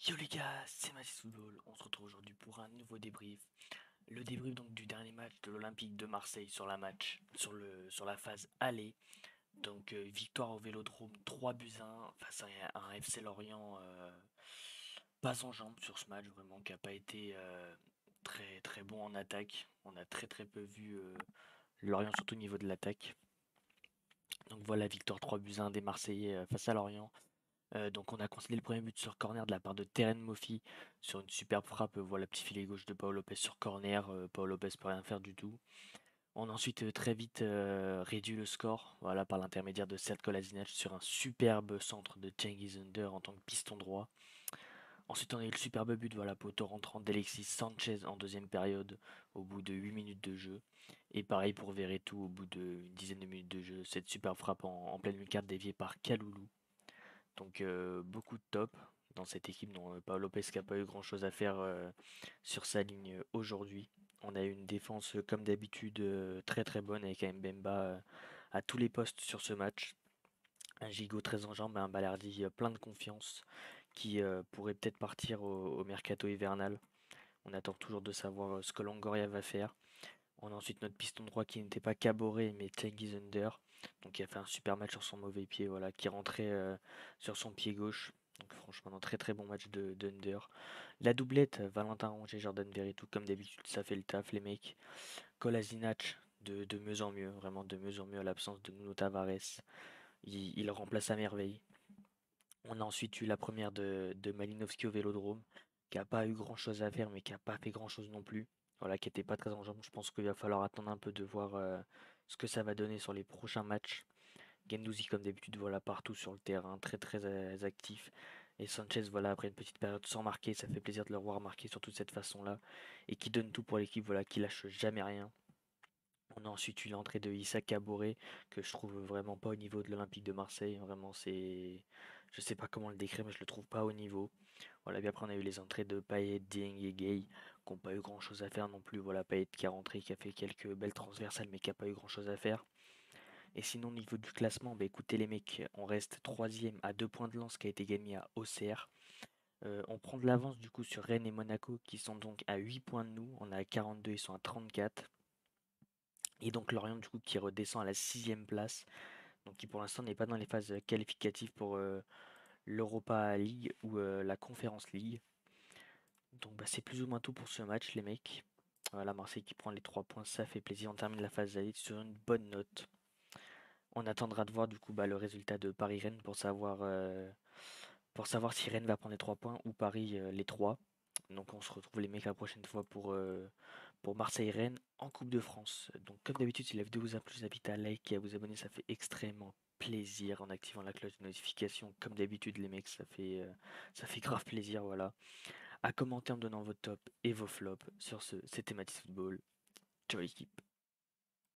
Yo les gars, c'est Mathis Football. On se retrouve aujourd'hui pour un nouveau débrief. Le débrief donc du dernier match de l'Olympique de Marseille sur la phase aller. Donc victoire au Vélodrome 3 buts à 1 face à un FC Lorient pas en jambes sur ce match vraiment qui a pas été très très bon en attaque. On a très peu vu Lorient surtout au niveau de l'attaque. Donc voilà, victoire 3 buts à 1 des Marseillais face à Lorient. Donc on a concédé le premier but sur corner de la part de Terren Moffi sur une superbe frappe, voilà, petit filet gauche de Paul Lopez sur corner, Paul Lopez peut rien faire du tout. On a ensuite très vite réduit le score, voilà, par l'intermédiaire de Serd Kolasinac sur un superbe centre de Cengiz Under en tant que piston droit. Ensuite on a eu le superbe but, voilà, poteau rentrant d'Alexis Sanchez en deuxième période au bout de 8 minutes de jeu. Et pareil pour Verretou au bout d'une dizaine de minutes de jeu, cette superbe frappe en pleine lucarne déviée par Kaloulou. Donc beaucoup de top dans cette équipe dont Paul Lopez qui n'a pas eu grand-chose à faire sur sa ligne aujourd'hui. On a eu une défense comme d'habitude très bonne avec un Mbemba à tous les postes sur ce match. Un Gigot très en jambes et un Balerdi plein de confiance qui pourrait peut-être partir au mercato hivernal. On attend toujours de savoir ce que Longoria va faire. On a ensuite notre piston droit qui n'était pas Caboret mais Cengiz Under, donc il a fait un super match sur son mauvais pied, voilà, qui rentrait sur son pied gauche. Donc franchement un très bon match de d'Under. La doublette, Valentin Rongier, Jordan Verretou, comme d'habitude, ça fait le taf les mecs. Kolasinac, de mieux en mieux, vraiment de mieux en mieux à l'absence de Nuno Tavares. Il remplace à merveille. On a ensuite eu la première de Malinowski au Vélodrome, qui a pas eu grand-chose à faire, mais qui a pas fait grand-chose non plus. Voilà, qui était pas très en jambes. Je pense qu'il va falloir attendre un peu de voir ce que ça va donner sur les prochains matchs. Guendouzi, comme d'habitude, voilà, partout sur le terrain, très actif. Et Sanchez, voilà, après une petite période sans marquer, ça fait plaisir de le revoir marquer sur toute cette façon-là. Et qui donne tout pour l'équipe, voilà, qui lâche jamais rien. On a ensuite eu l'entrée de Issa Caboret, que je trouve vraiment pas au niveau de l'Olympique de Marseille. Vraiment, c'est. Je sais pas comment le décrire, mais je le trouve pas au niveau. Voilà, puis après, on a eu les entrées de Payet, Dieng et Gay, qui n'ont pas eu grand-chose à faire non plus. Voilà, Payet qui a rentré, qui a fait quelques belles transversales, mais qui a pas eu grand-chose à faire. Et sinon, au niveau du classement, bah écoutez les mecs, on reste troisième à 2 points de lance qui a été gagné à Auxerre. On prend de l'avance du coup sur Rennes et Monaco qui sont donc à 8 points de nous. On est à 42, ils sont à 34. Et donc Lorient du coup qui redescend à la sixième place. Donc qui pour l'instant n'est pas dans les phases qualificatives pour l'Europa League ou la Conference League. Donc bah, c'est plus ou moins tout pour ce match les mecs. Voilà, Marseille qui prend les 3 points, ça fait plaisir. On termine la phase aller sur une bonne note. On attendra de voir du coup bah, le résultat de Paris-Rennes pour savoir si Rennes va prendre les 3 points ou Paris les 3. Donc on se retrouve les mecs la prochaine fois pour Marseille-Rennes en Coupe de France. Donc comme d'habitude, si la vidéo vous a plu, je vous invite à liker et à vous abonner, ça fait extrêmement plaisir en activant la cloche de notification. Comme d'habitude les mecs, ça fait grave plaisir, voilà. À commenter en me donnant vos tops et vos flops. Sur ce, c'était Mathis Football. Ciao l'équipe.